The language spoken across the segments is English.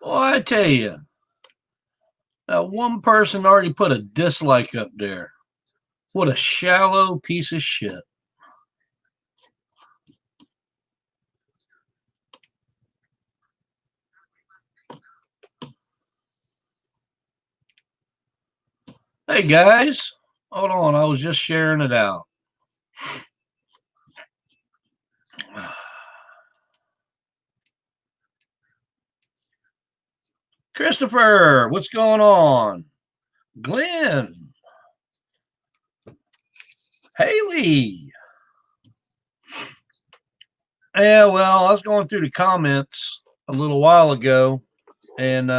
Well, I tell you, that one person already put a dislike up there. What a shallow piece of shit. Hey guys, hold on. I was just sharing it out. Christopher, what's going on? Glenn, Haley. Yeah, well, I was going through the comments a little while ago, and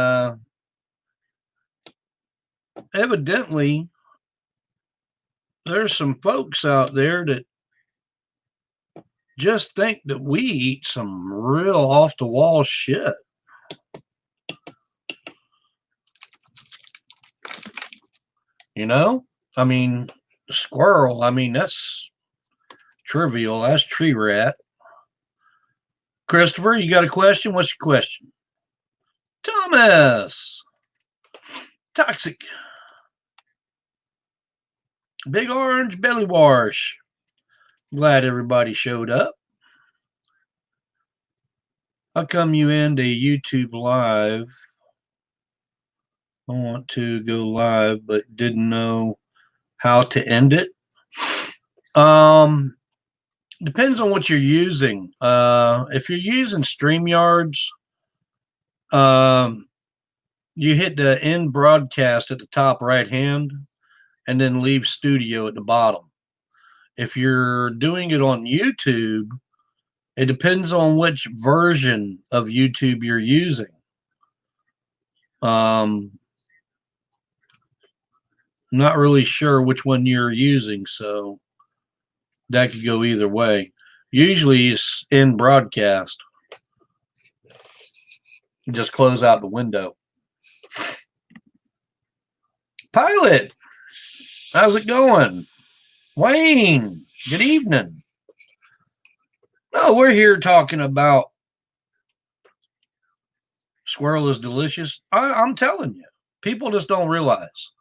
evidently there's some folks out there that just think that we eat some real off the wall shit. You know, I mean, squirrel, I mean, that's trivial. That's tree rat. Christopher, you got a question? What's your question? Thomas, toxic. Big orange belly wash. Glad everybody showed up. How come you into YouTube live? I want to go live, but didn't know how to end it. Depends on what you're using. If you're using StreamYards, you hit the end broadcast at the top right hand and then leave studio at the bottom. If you're doing it on YouTube, it depends on which version of YouTube you're using. Not really sure which one you're using, so that could go either way. Usually it's in broadcast. You just close out the window. Pilot, how's it going? Wayne, good evening. No, we're here talking about squirrel is delicious. I'm telling you, people just don't realize.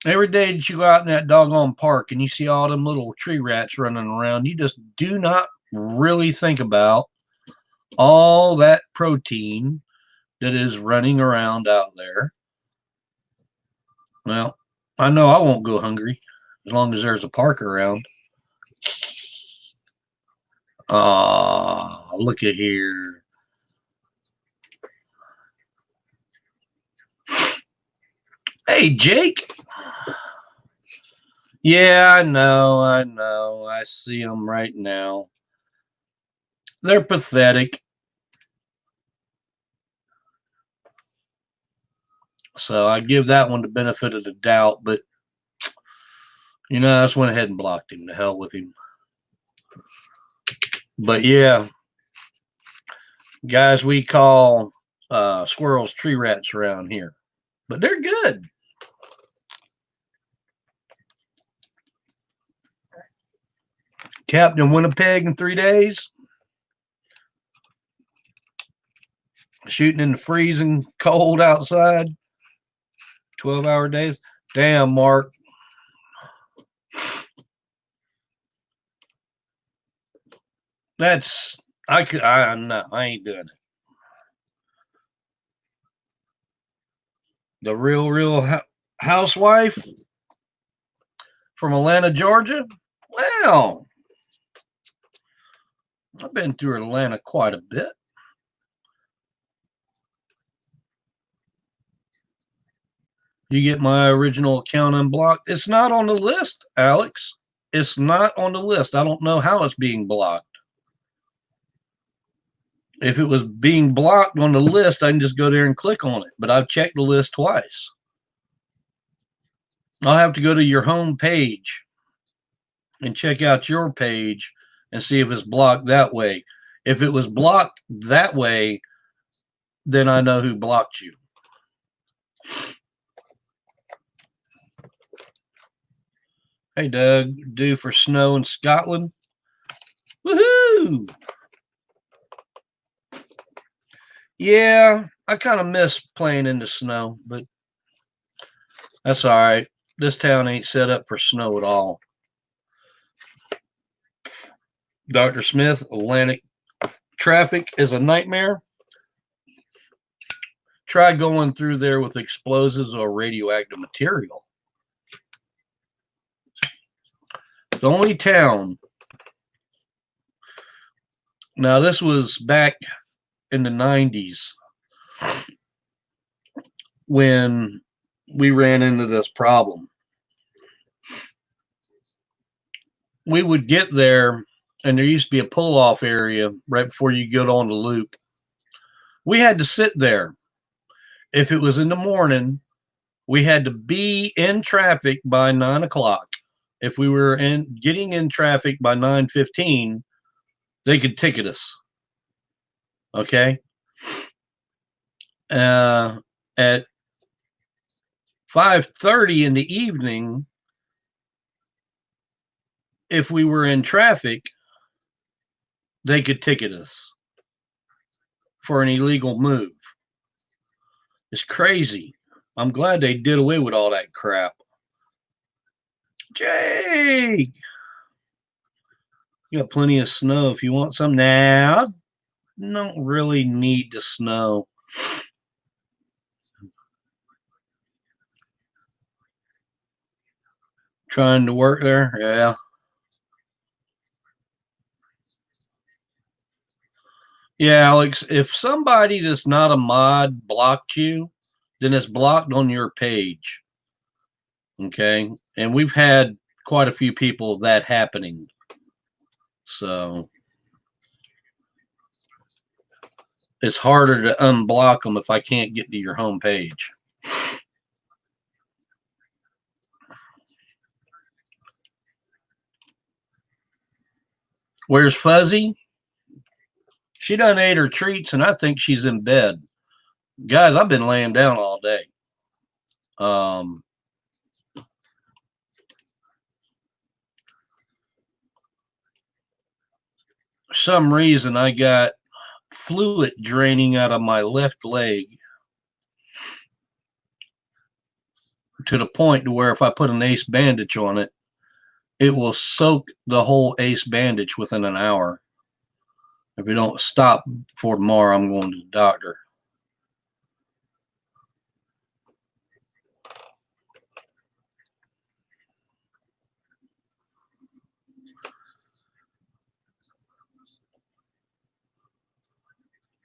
Every day that you go out in that doggone park and you see all them little tree rats running around, you just do not really think about all that protein that is running around out there. Well, I know I won't go hungry as long as there's a park around. Look at here. Hey, Jake. Yeah, I know. I see them right now. They're pathetic. So I give that one the benefit of the doubt, but I just went ahead and blocked him. To hell with him. But yeah, guys, we call squirrels tree rats around here, but they're good. Captain Winnipeg in 3 days. Shooting in the freezing cold outside. 12-hour days. Damn, Mark. That's I ain't doing it. The real housewife from Atlanta, Georgia. Well, I've been through Atlanta quite a bit. You get my original account unblocked. It's not on the list, Alex. It's not on the list. I don't know how it's being blocked. If it was being blocked on the list, I can just go there and click on it. But I've checked the list twice. I'll have to go to your home page and check out your page and see if it's blocked that way. If it was blocked that way, then I know who blocked you. Hey, Doug, due for snow in Scotland? Woohoo! Yeah, I kind of miss playing in the snow, but that's all right. This town ain't set up for snow at all. Dr. Smith, Atlantic traffic is a nightmare. Try going through there with explosives or radioactive material. The only town. Now, this was back in the 90s when we ran into this problem. We would get there, and there used to be a pull-off area right before you get on the loop. We had to sit there. If it was in the morning, we had to be in traffic by 9 o'clock. If we were getting in traffic by 9:15, they could ticket us. Okay. At 5:30 in the evening, if we were in traffic, they could ticket us for an illegal move. It's crazy. I'm glad they did away with all that crap. Jake, you got plenty of snow if you want some now. Don't really need the snow. Trying to work there? Yeah. Yeah, Alex, if somebody that's not a mod blocked you, then it's blocked on your page. Okay. And we've had quite a few people that happening. So it's harder to unblock them if I can't get to your home page. Where's Fuzzy? She done ate her treats and I think she's in bed. Guys, I've been laying down all day. Some reason I got fluid draining out of my left leg to the point to where if I put an ace bandage on it, it will soak the whole ace bandage within an hour. If we don't stop before tomorrow, I'm going to the doctor.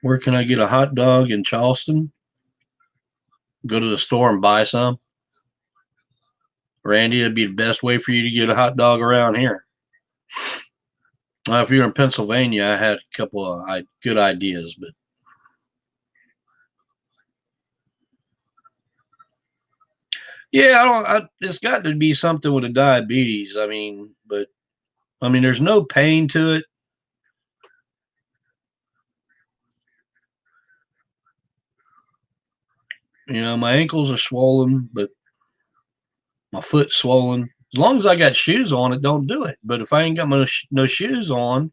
Where can I get a hot dog in Charleston? Go to the store and buy some. Randy, it'd be the best way for you to get a hot dog around here. If you're in Pennsylvania, I had a couple of good ideas, but yeah, it's got to be something with the diabetes. But there's no pain to it. My ankles are swollen, but my foot's swollen. As long as I got shoes on, it don't do it. But if I ain't got no shoes on,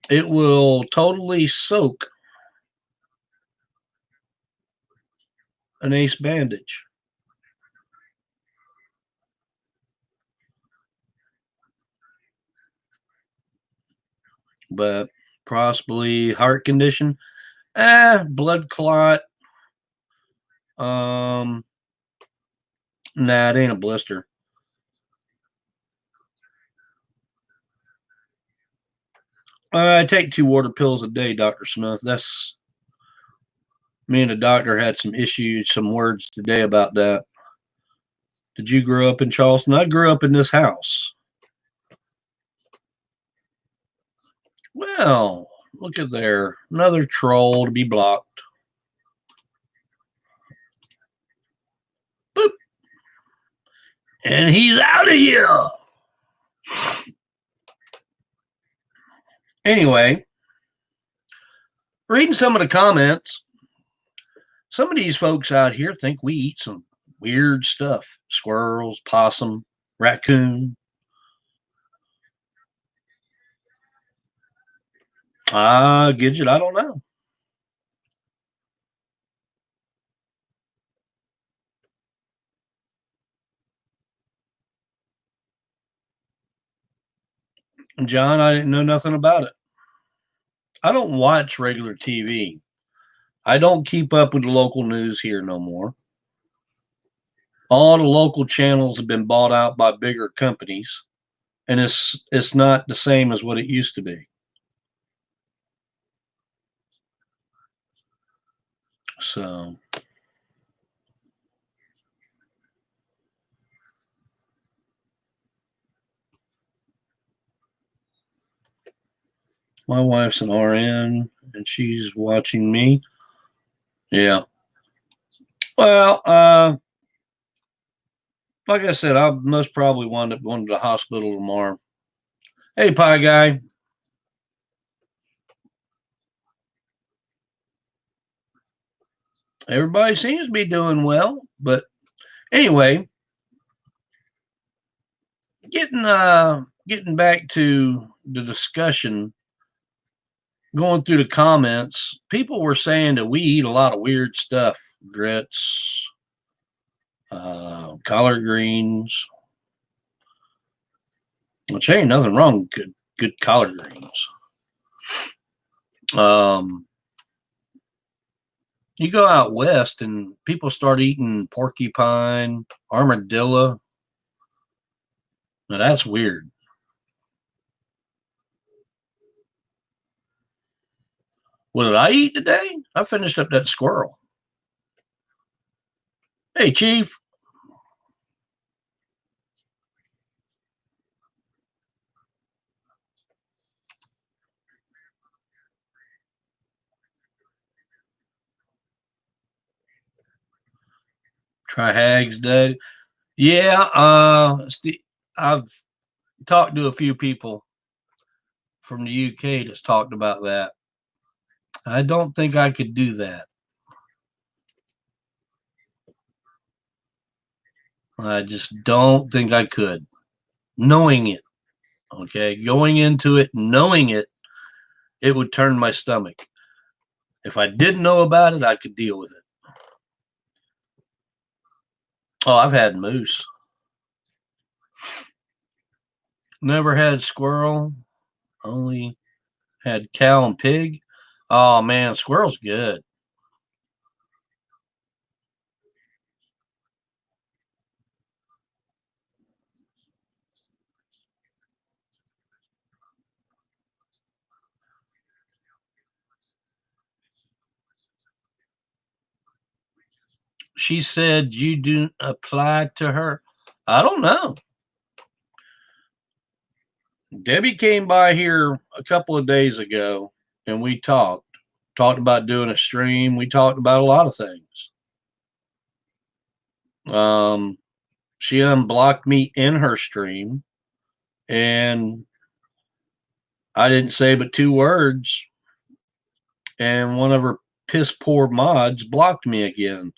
it will totally soak an ace bandage. But possibly heart condition, blood clot. Nah, it ain't a blister. I take 2 water pills a day, Dr. Smith. That's me and the doctor had some issues, some words today about that. Did you grow up in Charleston? I grew up in this house. Well, look at there. Another troll to be blocked. Boop. And he's out of here. Anyway, reading some of the comments, some of these folks out here think we eat some weird stuff. Squirrels, possum, raccoon. Gidget, I don't know. John, I didn't know nothing about it. I don't watch regular TV. I don't keep up with the local news here no more. All the local channels have been bought out by bigger companies, and it's not the same as what it used to be. So my wife's an RN and she's watching me. Yeah. Well, like I said, I'll most probably wind up going to the hospital tomorrow. Hey, Pie Guy. Everybody seems to be doing well, but anyway, getting back to the discussion, going through the comments, people were saying that we eat a lot of weird stuff, grits, collard greens, which ain't nothing wrong with good collard greens. You go out west and people start eating porcupine, armadillo. Now that's weird. What did I eat today? I finished up that squirrel. Hey, Chief. Try Hag's Day. Yeah, I've talked to a few people from the UK that's talked about that. I don't think I could do that. I just don't think I could. Knowing it, okay, going into it, knowing it, it would turn my stomach. If I didn't know about it, I could deal with it. Oh, I've had moose. Never had squirrel. Only had cow and pig. Oh man, squirrel's good. She said you do apply to her. I don't know. Debbie came by here a couple of days ago and we talked about doing a stream. We talked about a lot of things. Um, she unblocked me in her stream, and I didn't say but two words, and one of her piss poor mods blocked me again.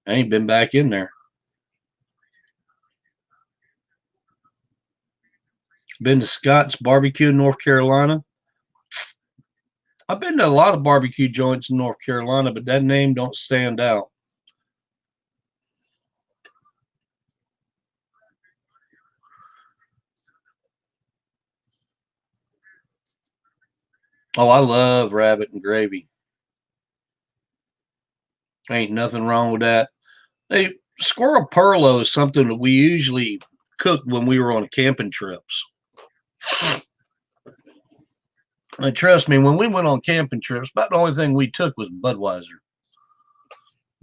I ain't been back in there. Been to Scott's Barbecue in North Carolina. I've been to a lot of barbecue joints in North Carolina, but that name don't stand out. Oh, I love rabbit and gravy. Ain't nothing wrong with that. Hey, squirrel perlo is something that we usually cooked when we were on camping trips. And trust me, when we went on camping trips, about the only thing we took was Budweiser.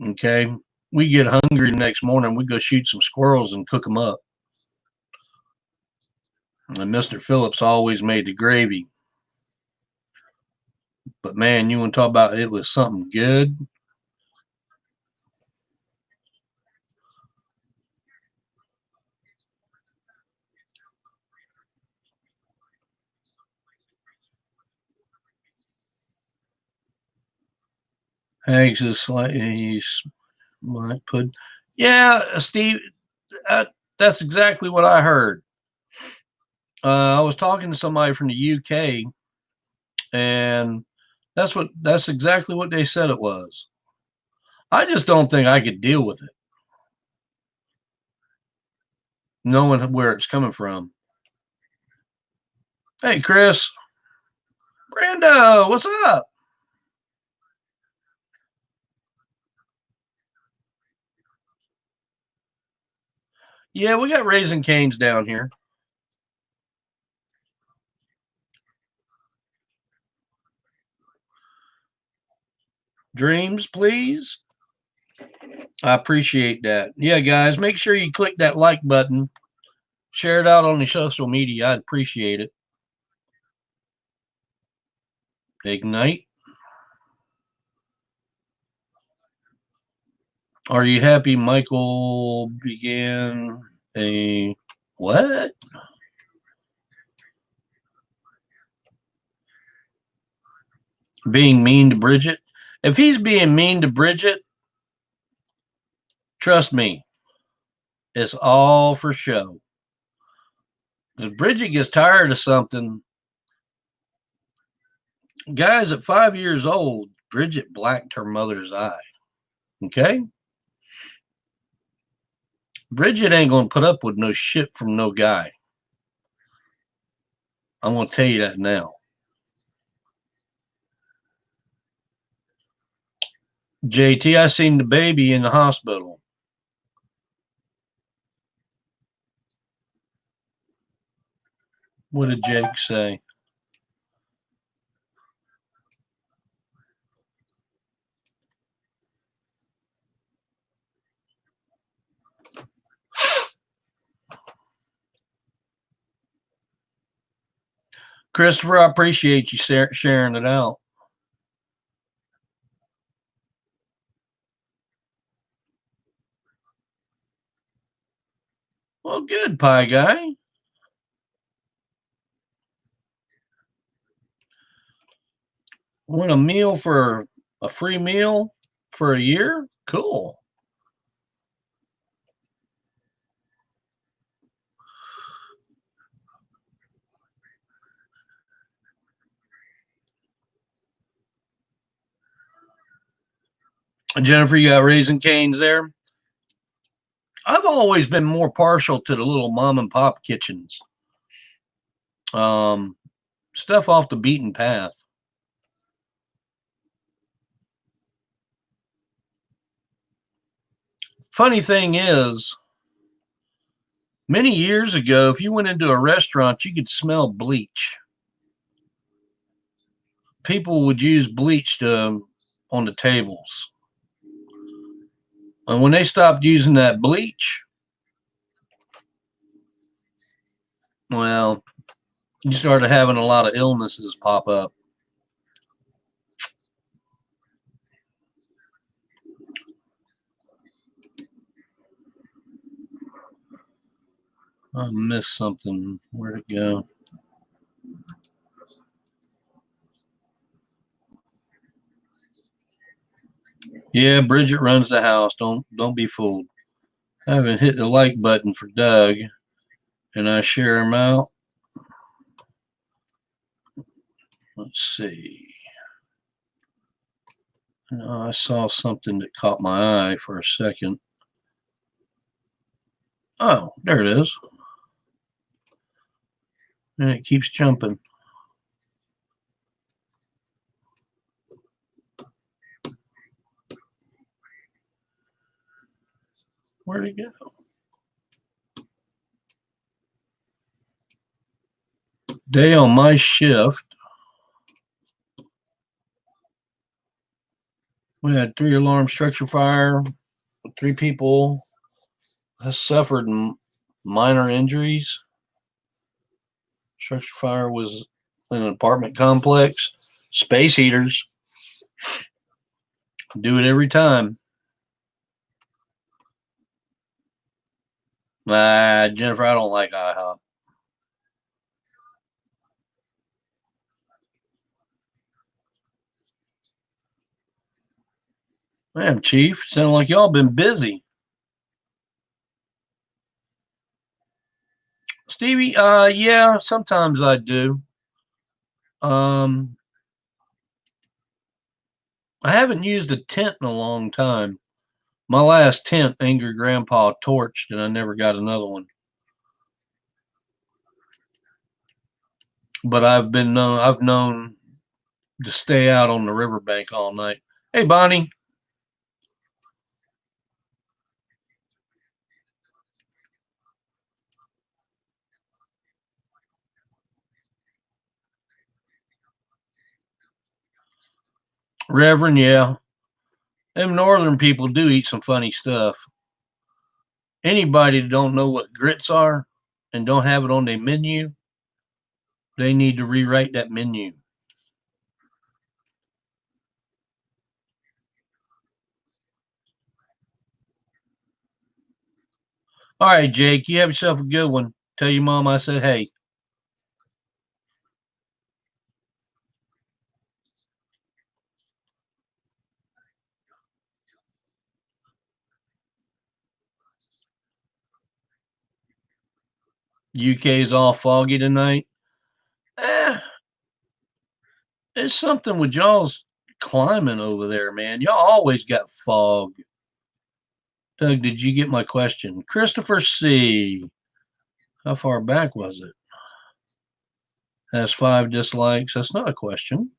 Okay. We get hungry the next morning, we go shoot some squirrels and cook them up. And Mr. Phillips always made the gravy. But man, you want to talk about it was something good? Hags is like he's might put. Yeah, Steve, that's exactly what I heard. I was talking to somebody from the UK, and that's exactly what they said it was. I just don't think I could deal with it, knowing where it's coming from. Hey, Chris. Brando, what's up? Yeah, we got Raising Canes down here. Dreams, please. I appreciate that. Yeah, guys, make sure you click that like button. Share it out on the social media. I'd appreciate it. Ignite. Are you happy Michael began a what? Being mean to Bridget? If he's being mean to Bridget, trust me, it's all for show. If Bridget gets tired of something, guys, at 5 years old, Bridget blacked her mother's eye. Okay? Bridget ain't gonna put up with no shit from no guy. I'm gonna tell you that now. JT, I seen the baby in the hospital. What did Jake say? Christopher, I appreciate you sharing it out. Well, good, Pie Guy. Want a meal for a free meal for a year? Cool. Jennifer, you got Raising Canes there? I've always been more partial to the little mom and pop kitchens. Stuff off the beaten path. Funny thing is, many years ago, if you went into a restaurant, you could smell bleach. People would use bleach on the tables. And when they stopped using that bleach, well, you started having a lot of illnesses pop up. I missed something. Where'd it go? Yeah, Bridget runs the house. Don't be fooled. I haven't hit the like button for Doug, and I share him out. Let's see. I saw something that caught my eye for a second. Oh, there it is. And it keeps jumping. Where'd it go? Day on my shift, we had 3 alarm structure fire. 3 people has suffered minor injuries. Structure fire was in an apartment complex. Space heaters do it every time. Jennifer, I don't like IHOP. Man, Chief, sound like y'all been busy. Stevie, yeah, sometimes I do. Um, I haven't used a tent in a long time. My last tent, Angry Grandpa torched, and I never got another one. But I've known to stay out on the riverbank all night. Hey, Bonnie. Reverend, yeah. Them northern people do eat some funny stuff. Anybody that don't know what grits are and don't have it on their menu, they need to rewrite that menu. All right, Jake, you have yourself a good one. Tell your mom I said hey. UK is all foggy tonight. Eh, it's something with y'all's climbing over there, man. Y'all always got fog. Doug, did you get my question? Christopher C. How far back was it? Has 5 dislikes. That's not a question.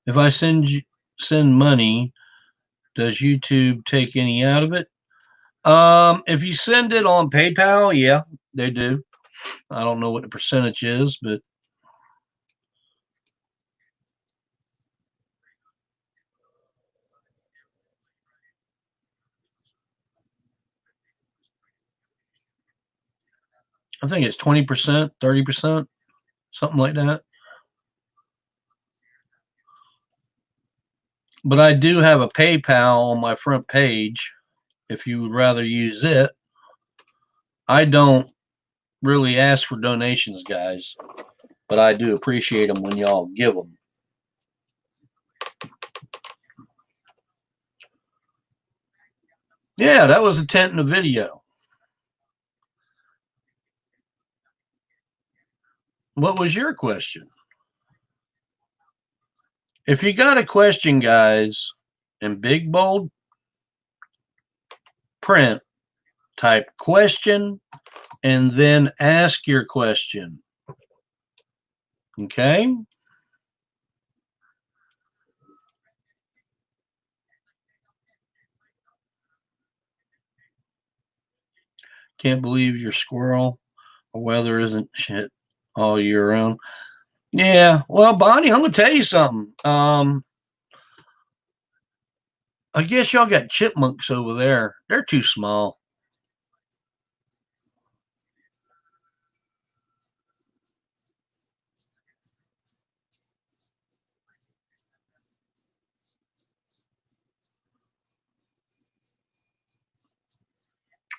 If I send money, does YouTube take any out of it? If you send it on PayPal, yeah, they do. I don't know what the percentage is, but I think it's 20%, 30%, something like that. But I do have a PayPal on my front page if you would rather use it. I don't really ask for donations, guys, but I do appreciate them when y'all give them. Yeah, that was a tent in the video. What was your question? If you got a question, guys, in big bold print, type question and then ask your question. Okay? Can't believe your squirrel weather isn't shit all year round. Yeah, well, Bonnie, I'm gonna tell you something. I guess y'all got chipmunks over there. They're too small.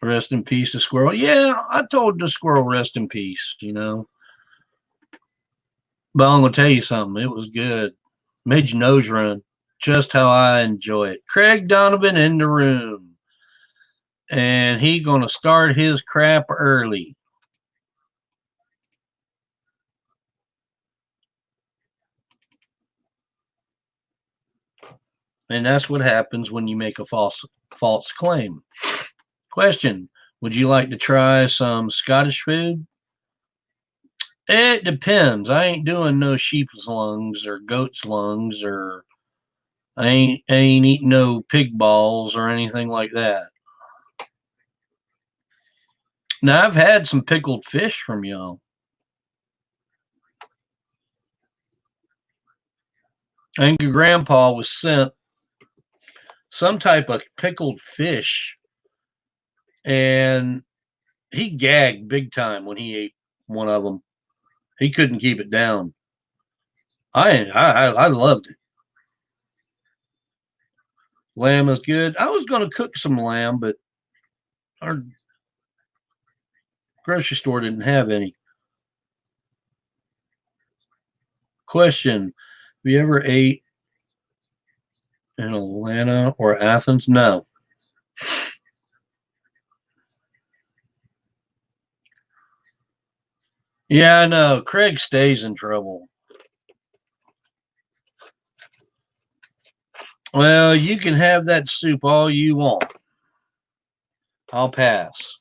Rest in peace, the squirrel. Yeah, I told the squirrel rest in peace, you know. But I'm gonna tell you something. It was good. Made your nose run. Just how I enjoy it. Craig Donovan in the room. And he gonna start his crap early. And that's what happens when you make a false claim. Question: would you like to try some Scottish food? It depends. I ain't doing no sheep's lungs or goat's lungs, or I ain't eating no pig balls or anything like that. Now I've had some pickled fish from y'all. I think your grandpa was sent some type of pickled fish, and he gagged big time when he ate one of them. He couldn't keep it down. I loved it. Lamb is good. I was going to cook some lamb, but our grocery store didn't have any. Question: have you ever ate in Atlanta or Athens? No. Yeah, I know. Craig stays in trouble. Well, you can have that soup all you want. I'll pass.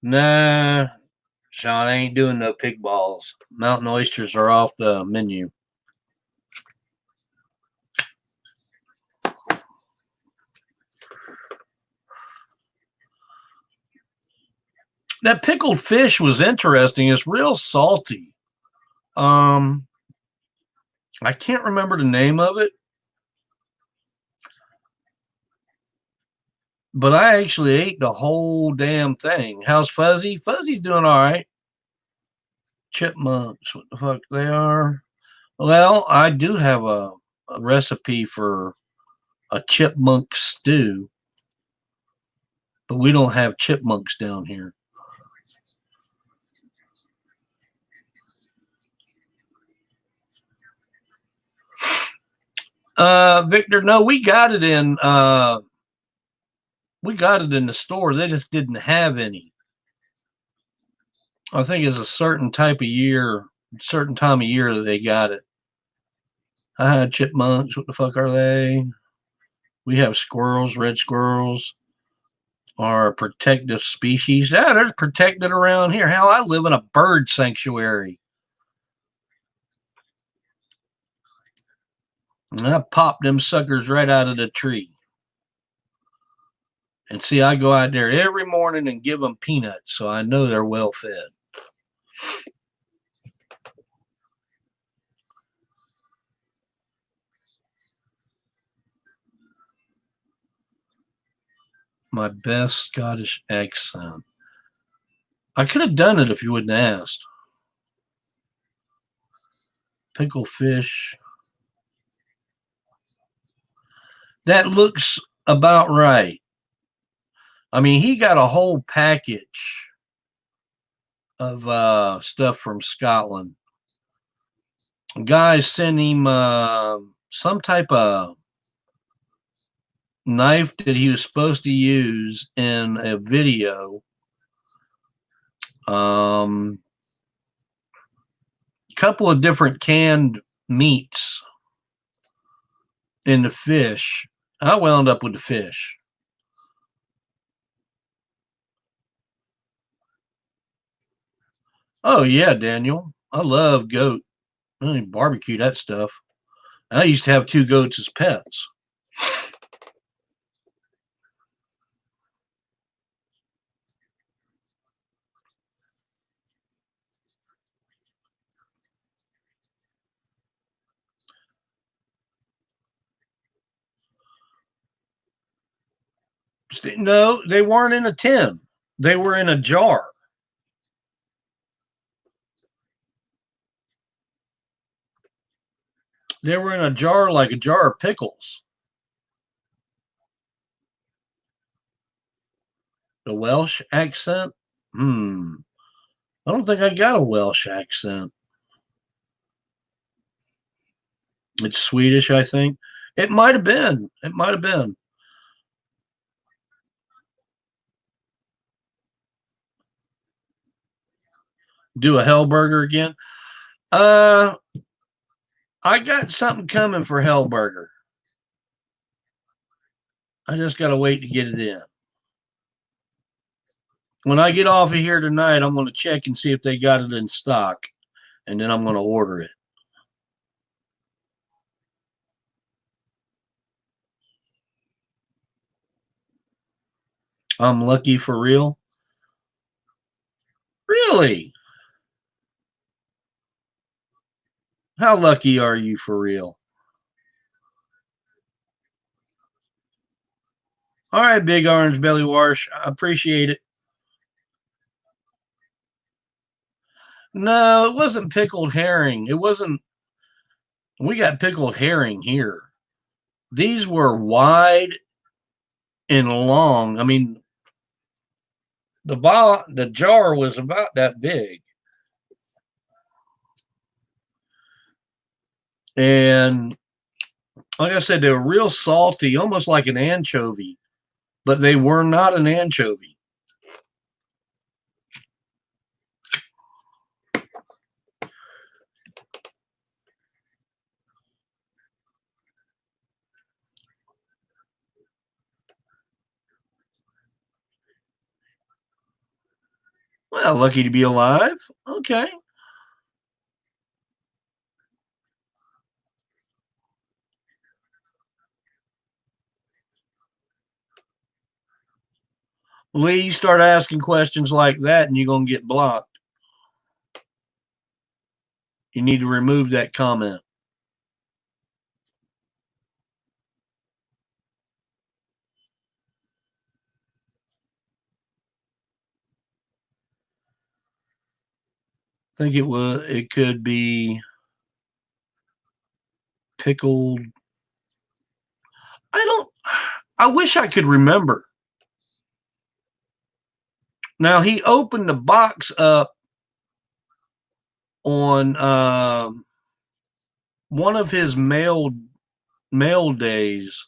Nah, Sean, I ain't doing no pig balls. Mountain oysters are off the menu. That pickled fish was interesting. It's real salty. I can't remember the name of it, but I actually ate the whole damn thing. How's Fuzzy? Fuzzy's doing all right. Chipmunks, what the fuck they are? Well, I do have a recipe for a chipmunk stew, but we don't have chipmunks down here. Victor, no, we got it in the store. They just didn't have any. I think it's a certain type of year, certain time of year that they got it. I had chipmunks. What the fuck are they? We have squirrels. Red squirrels are a protective species. Yeah, they're protected around here. Hell, I live in a bird sanctuary. And I pop them suckers right out of the tree. And see, I go out there every morning and give them peanuts, so I know they're well fed. My best Scottish accent. I could have done it if you wouldn't asked. Pickle fish. That looks about right. I mean, he got a whole package of stuff from Scotland. Guys sent him some type of knife that he was supposed to use in a video. Couple of different canned meats in the fish. I wound up with the fish. Oh yeah, Daniel. I love goat. I barbecue that stuff. I used to have 2 goats as pets. No, they weren't in a tin. They were in a jar. They were in a jar like a jar of pickles. The Welsh accent? I don't think I got a Welsh accent. It's Swedish, I think. It might have been. It might have been. Do a Hellburger again. Uh, I got something coming for Hellburger. I just got to wait to get it in. When I get off of here tonight, I'm going to check and see if they got it in stock, and then I'm going to order it. I'm lucky for real. Really? How lucky are you for real? All right, big orange belly wash. I appreciate it. No, it wasn't pickled herring. It wasn't. We got pickled herring here. These were wide and long. I mean, the jar was about that big. And like I said, they were real salty, almost like an anchovy, but they were not an anchovy. Well, lucky to be alive. Okay. Lee, you start asking questions like that and you're going to get blocked. You need to remove that comment. I think it could be pickled. I wish I could remember. Now he opened the box up on one of his mail days,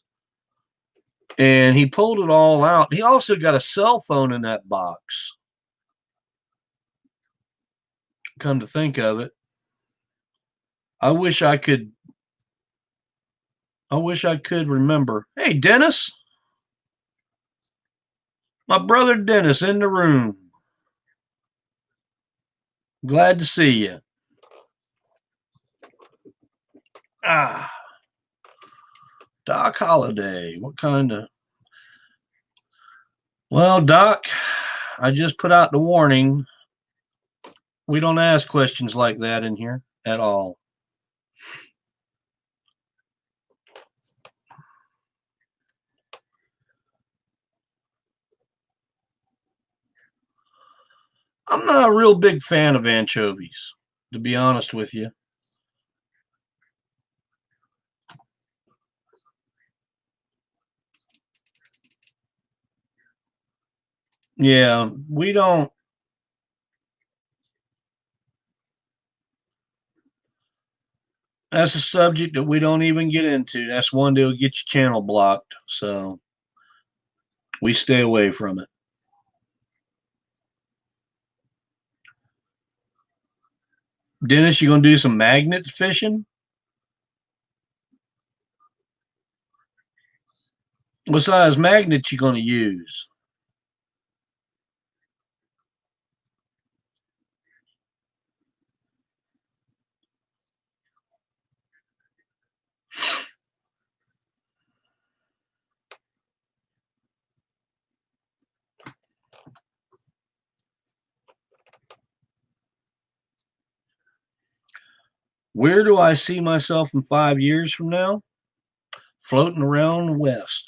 and he pulled it all out. He also got a cell phone in that box. Come to think of it, I wish I could remember. Hey, Dennis, my brother Dennis in the room. Glad to see you. Doc Holliday. What kind of? Well, Doc, I just put out the warning. We don't ask questions like that in here at all. I'm not a real big fan of anchovies, to be honest with you. Yeah, we don't. That's a subject that we don't even get into. That's one that'll get your channel blocked. So we stay away from it. Dennis, you gonna do some magnet fishing? What size magnets you gonna use? Where do I see myself in 5 years from now? Floating around west.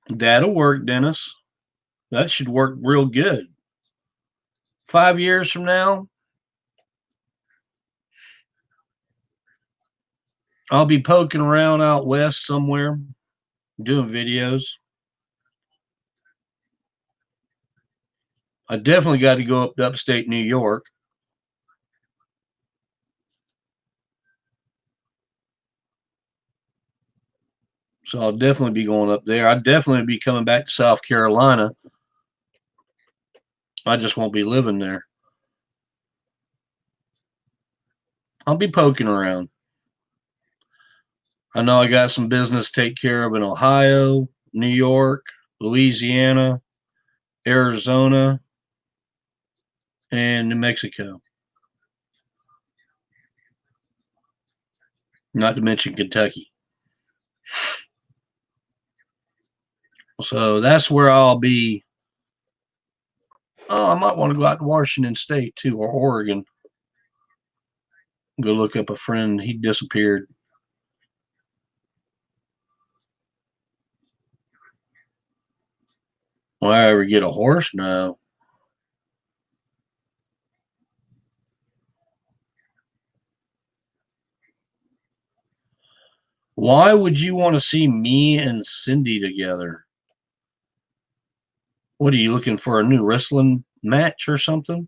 That'll work, Dennis. That should work real good. 5 years from now, I'll be poking around out west somewhere doing videos. I definitely got to go up to upstate New York. So I'll definitely be going up there. I'd definitely be coming back to South Carolina. I just won't be living there. I'll be poking around. I know I got some business to take care of in Ohio, New York, Louisiana, Arizona, and New Mexico. Not to mention Kentucky. So that's where I'll be. Oh, I might want to go out to Washington State too, or Oregon. Go look up a friend. He disappeared. Will I ever get a horse? No. Why would you want to see me and Cindy together? What are you looking for? A new wrestling match or something?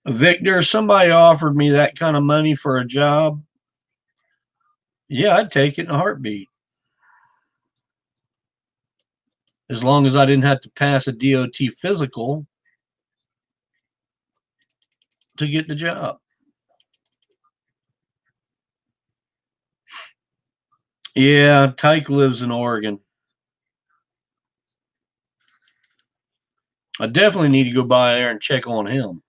Victor, somebody offered me that kind of money for a job. Yeah, I'd take it in a heartbeat. as long as I didn't have to pass a DOT physical to get the job. Yeah, Tyke lives in Oregon. I definitely need to go by there and check on him.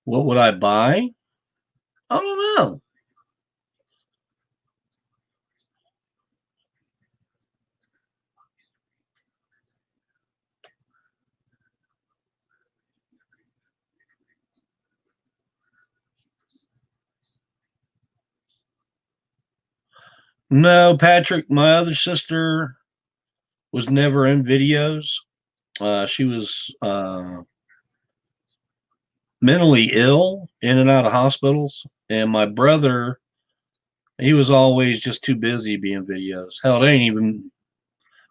What would I buy? I don't know. No, Patrick, my other sister was never in videos. She was mentally ill, in and out of hospitals. And my brother, he was always just too busy being videos. Hell, they ain't even,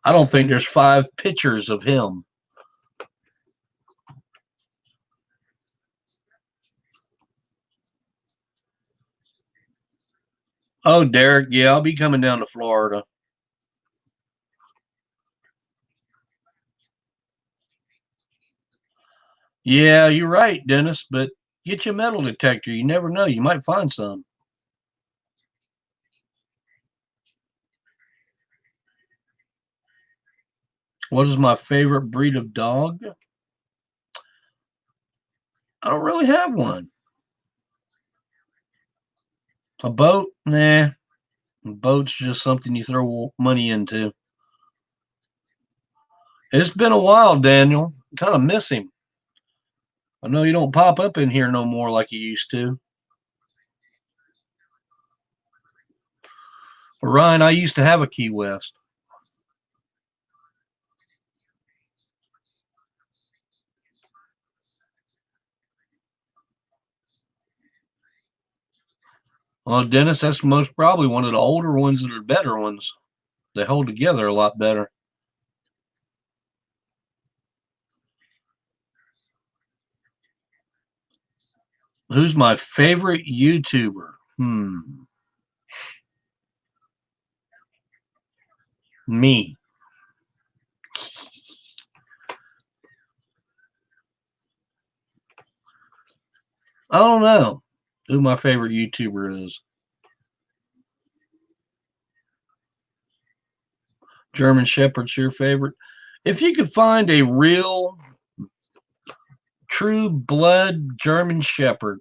I don't think there's 5 pictures of him. Oh, Derek, yeah, I'll be coming down to Florida. Yeah, you're right, Dennis, but get your metal detector. You never know. You might find some. What is my favorite breed of dog? I don't really have one. A boat? Nah. A boat's just something you throw money into. It's been a while, Daniel. Kind of miss him. I know you don't pop up in here no more like you used to. But Ryan, I used to have a Key West. Well, Dennis, that's most probably one of the older ones that are better ones. They hold together a lot better. Who's my favorite YouTuber? Me. I don't know who my favorite YouTuber is. German Shepherd's your favorite? If you could find a real, true blood German Shepherd,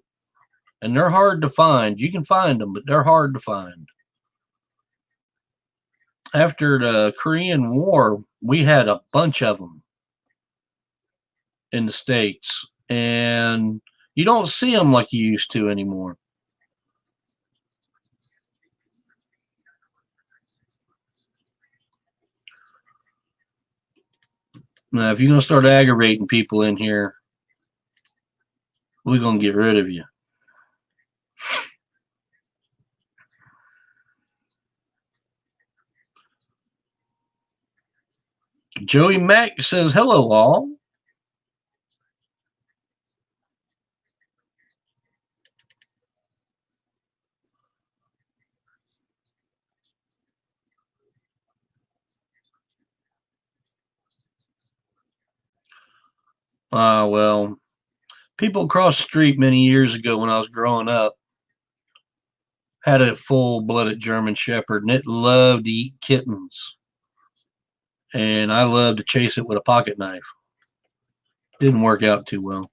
and they're hard to find, you can find them, but they're hard to find. After the Korean War, we had a bunch of them in the States, and you don't see them like you used to anymore. Now, if you're going to start aggravating people in here, we're going to get rid of you. Joey Mack says, hello, all. Well, people across the street many years ago when I was growing up had a full-blooded German Shepherd, and it loved to eat kittens. And I loved to chase it with a pocket knife. Didn't work out too well.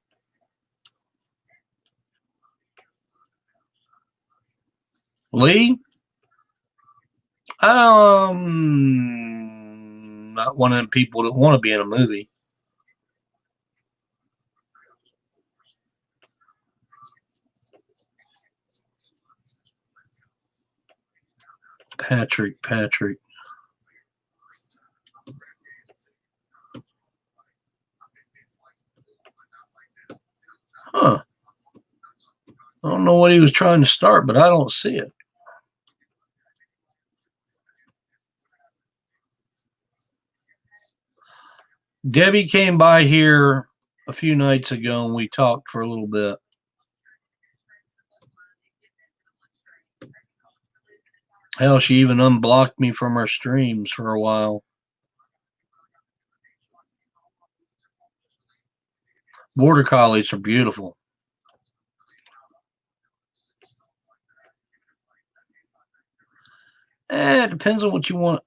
Lee, not one of them people that want to be in a movie. Patrick. Huh. I don't know what he was trying to start, but I don't see it. Debbie came by here a few nights ago and we talked for a little bit. Hell, she even unblocked me from her streams for a while. Border collies are beautiful. It depends on what you want.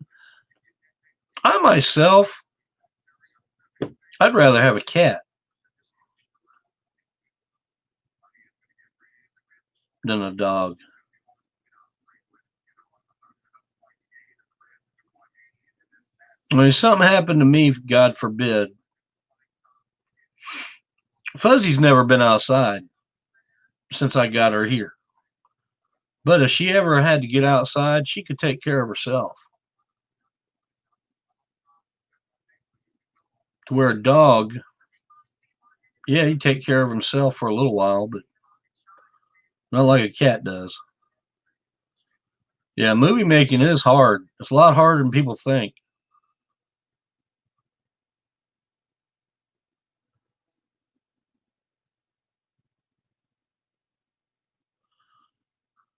I myself, I'd rather have a cat than a dog. I mean, if something happened to me, God forbid. Fuzzy's never been outside since I got her here. But if she ever had to get outside, she could take care of herself. To where a dog, yeah, he'd take care of himself for a little while, but not like a cat does. Yeah, movie making is hard. It's a lot harder than people think.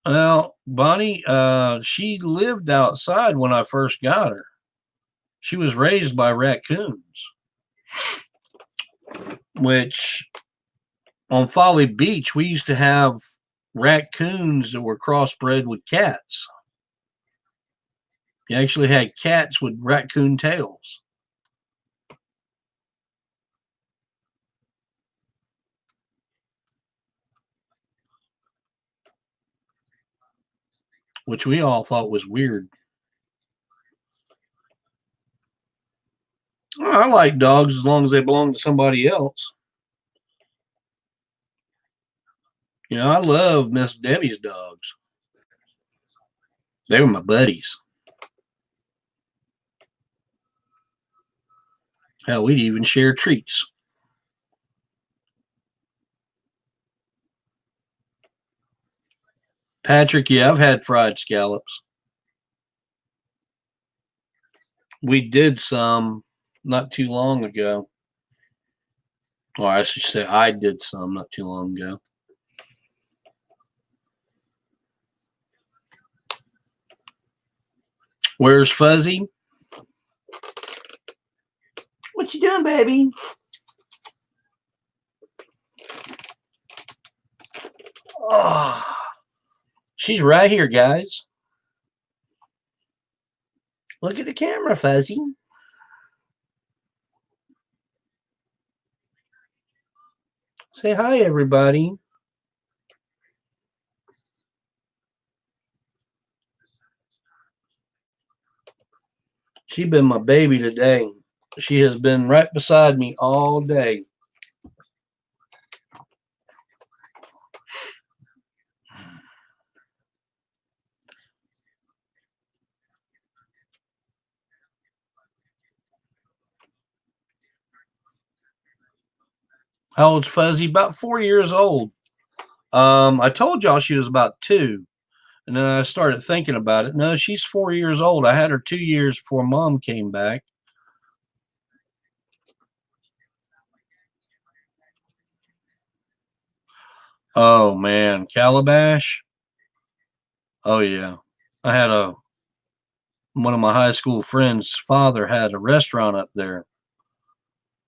Well, Bonnie, she lived outside when I first got her. She was raised by raccoons, which on Folly Beach, we used to have raccoons that were crossbred with cats. You actually had cats with raccoon tails. Which we all thought was weird. Well, I like dogs as long as they belong to somebody else. You know, I love Miss Debbie's dogs. They were my buddies. Hell, we'd even share treats. Patrick, yeah, I've had fried scallops. We did some not too long ago. Or I should say, I did some not too long ago. Where's Fuzzy? What you doing, baby? Oh, she's right here, guys. Look at the camera, Fuzzy. Say hi, everybody. She's been my baby today. She has been right beside me all day. How old's Fuzzy? About 4 years old. I told y'all she was about 2, and then I started thinking about it. No, she's 4 years old. I had her 2 years before Mom came back. Oh man, Calabash. Oh yeah, I had one of my high school friends' father had a restaurant up there.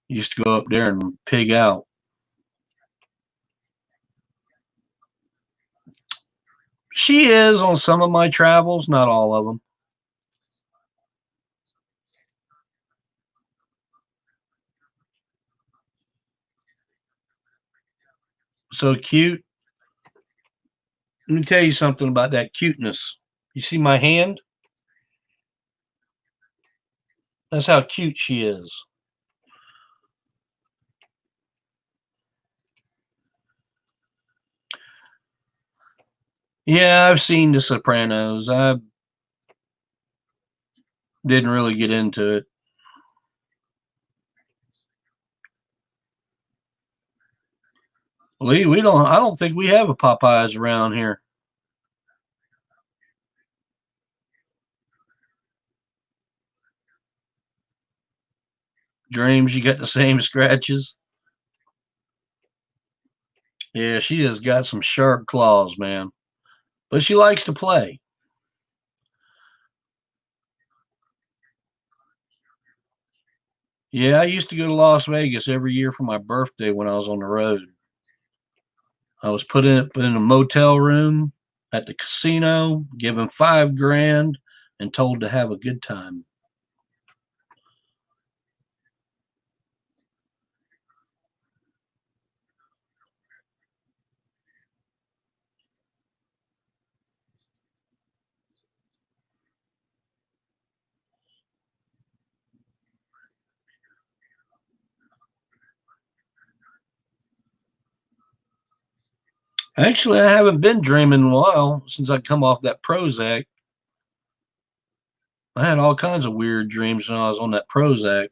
Used to go up there and pig out. She is on some of my travels, not all of them. So cute. Let me tell you something about that cuteness. You see my hand? That's how cute she is. Yeah, I've seen The Sopranos. I didn't really get into it. We don't. I don't think we have a Popeyes around here. dreams you got the same scratches. Yeah, she has got some sharp claws, man. But she likes to play. Yeah, I used to go to Las Vegas every year for my birthday when I was on the road. I was put in a motel room at the casino, given 5 grand, and told to have a good time. Actually, I haven't been dreaming in a while since I come off that Prozac. I had all kinds of weird dreams when I was on that Prozac.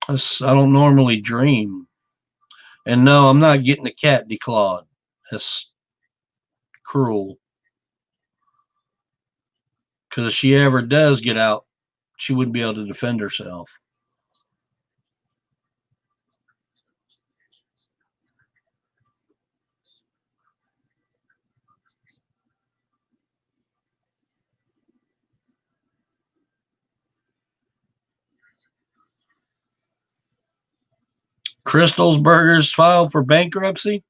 I don't normally dream. And no, I'm not getting the cat declawed. That's cruel. Because if she ever does get out, she wouldn't be able to defend herself. Crystal's Burgers filed for bankruptcy.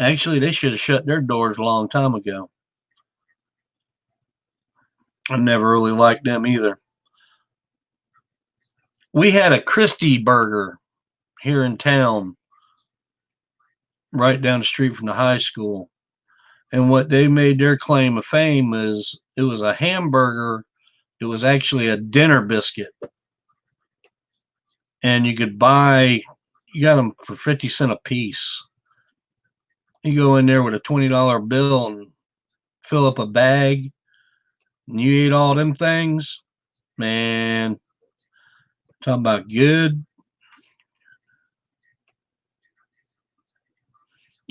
Actually, they should have shut their doors a long time ago. I never really liked them either. We had a Christie Burger here in town, right down the street from the high school. And what they made their claim of fame is it was a hamburger. It was actually a dinner biscuit. And you got them for 50 cents a piece. You go in there with a $20 bill and fill up a bag, and you eat all them things. Man, talking about good.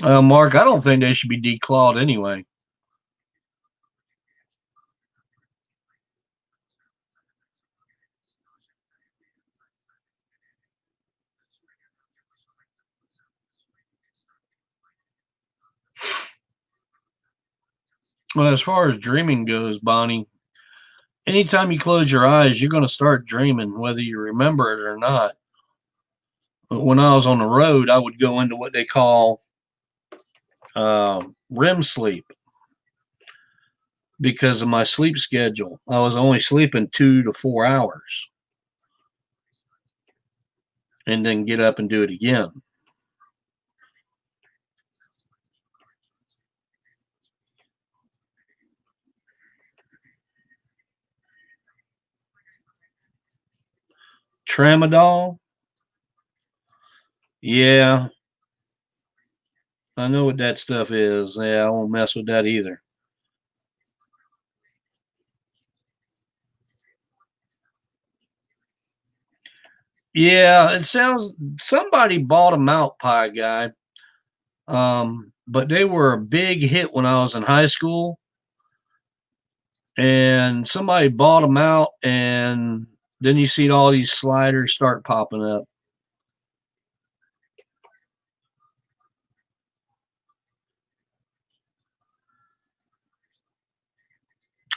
Mark, I don't think they should be declawed anyway. Well, as far as dreaming goes, Bonnie, anytime you close your eyes, you're going to start dreaming, whether you remember it or not. But when I was on the road, I would go into what they call REM sleep because of my sleep schedule. I was only sleeping 2 to 4 hours and then get up and do it again. Tramadol, yeah, I know what that stuff is. Yeah, I won't mess with that either. Yeah, it sounds somebody bought a mount pie guy. But they were a big hit when I was in high school, and somebody bought them out, and then you see all these sliders start popping up.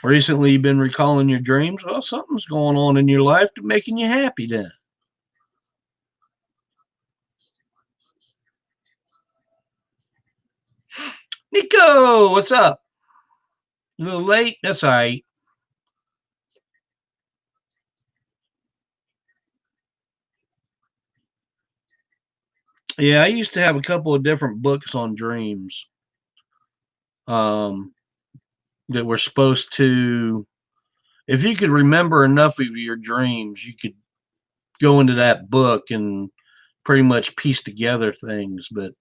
Recently, you've been recalling your dreams. Well, something's going on in your life to making you happy. Then, Nico, what's up? A little late. That's all right. Yeah, I used to have a couple of different books on dreams. Um, that were supposed to, if you could remember enough of your dreams, you could go into that book and pretty much piece together things. But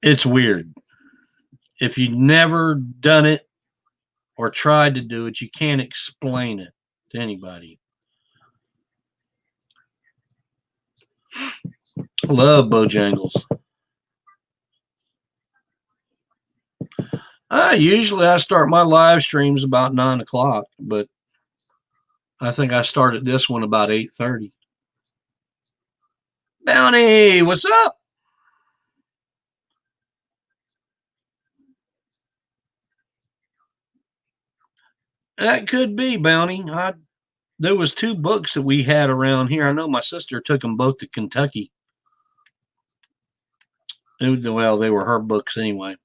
it's weird. If you never done it or tried to do it, you can't explain it to anybody. I love Bojangles. Usually I start my live streams about 9 o'clock, but I think I started this one about 8:30. Bounty, what's up? That could be, Bounty. There was 2 books that we had around here. I know my sister took them both to Kentucky. Well, they were her books anyway.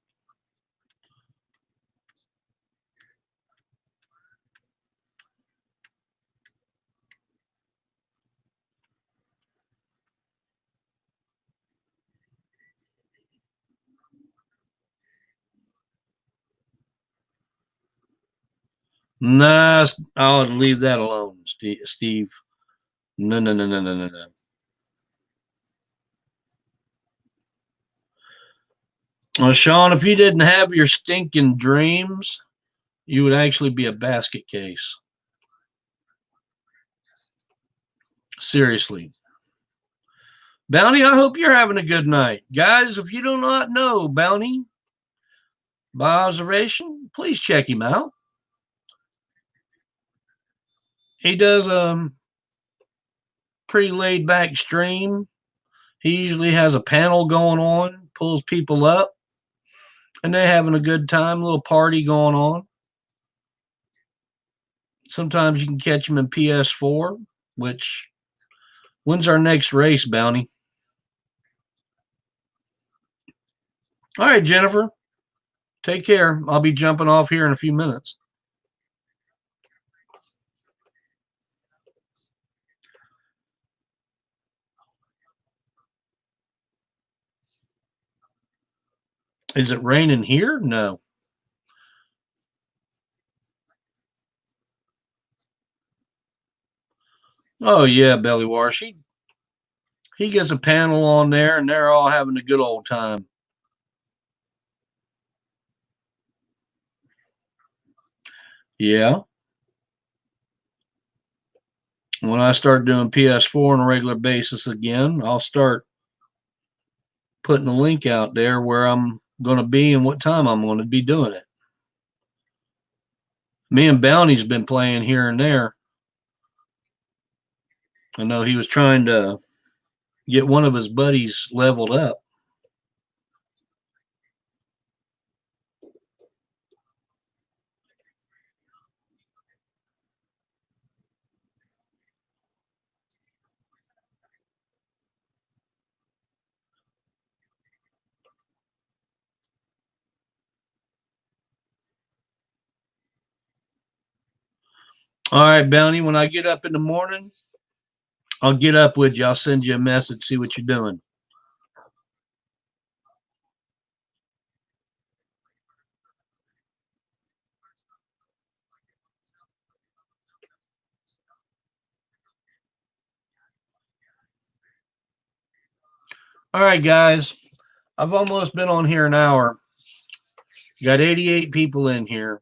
Nah, I'll leave that alone, Steve. No, no, no, no, no, no, no. Well, Sean, if you didn't have your stinking dreams, you would actually be a basket case. Seriously. Bounty, I hope you're having a good night. Guys, if you do not know Bounty by observation, please check him out. He does a pretty laid back stream. He usually has a panel going on, pulls people up, and they're having a good time, a little party going on. Sometimes you can catch him in PS4, which, when's our next race, Bounty? All right, Jennifer. Take care. I'll be jumping off here in a few minutes. Is it raining here? No. Oh, yeah, Belly Wash. He gets a panel on there, and they're all having a good old time. Yeah. When I start doing PS4 on a regular basis again, I'll start putting a link out there where I'm going to be and what time I'm going to be doing it. Me and Bounty's been playing here and there. I know he was trying to get one of his buddies leveled up. All right, Bounty, when I get up in the morning, I'll get up with you. I'll send you a message, see what you're doing. All right, guys. I've almost been on here an hour. Got 88 people in here.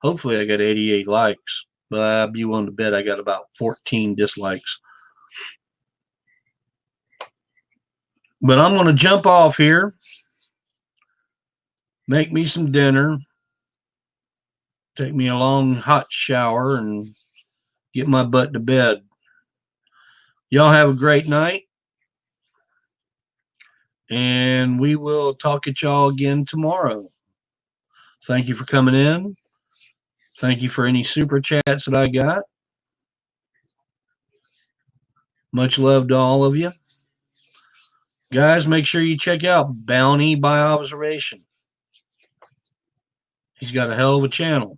Hopefully, I got 88 likes, but I'd be willing to bet I got about 14 dislikes. But I'm going to jump off here, make me some dinner, take me a long hot shower, and get my butt to bed. Y'all have a great night, and we will talk at y'all again tomorrow. Thank you for coming in. Thank you for any super chats that I got. Much love to all of you. Guys, make sure you check out Bounty by Observation. He's got a hell of a channel.